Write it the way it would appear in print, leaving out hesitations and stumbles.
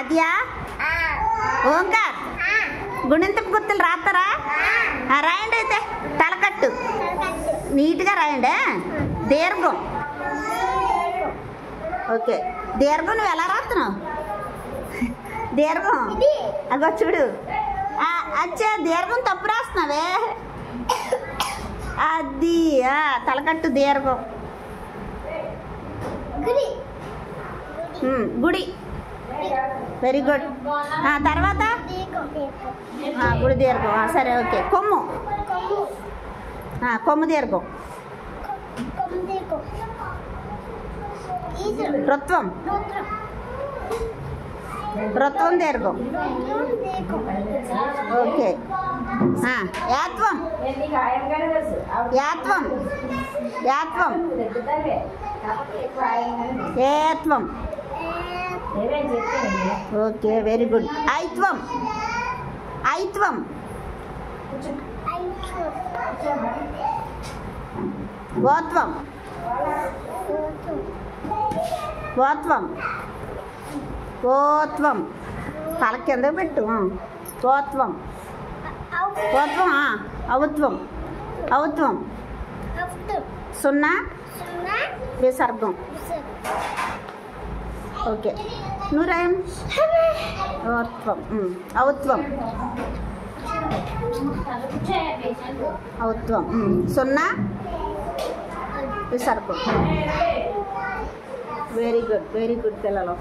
ఆద్య ఓంకార్ గుణింతపు గుర్తులు రాస్తారా? రాయండి అయితే. తలకట్టు నీట్గా రాయండి. దీర్ఘం. ఓకే, దీర్ఘం నువ్వు ఎలా రాస్తున్నావు? దీర్ఘం అగో చూడు. అచ్చా, దీర్ఘం తప్పు రాస్తున్నావే. అది తలకట్టు దీర్ఘం. గుడి. Very good. తర్వాత గుడి దీర్ఘం. సరే, ఓకే. కొమ్ము. కొమ్ము దీర్ఘం. రుత్వం. రుత్వం దీర్ఘం. ఓకే. యాత్వం. యాత్వం. యాత్వం. ఏత్వం. Okay, very good. ఐత్వం. ఐత్వం. ఓత్వం. ఓత్వం. ఓత్వం. తల కింద పెట్టు. ఓత్వం. ఓత్వం. ఔత్వం. ఔత్వం. సున్నా విసర్గం. ఓకే, నువ్వు రాయం. ఔత్వం. ఔత్వం. ఔత్వం. సున్నా విసర్గం. వెరీ గుడ్, వెరీ గుడ్ పిల్లలు.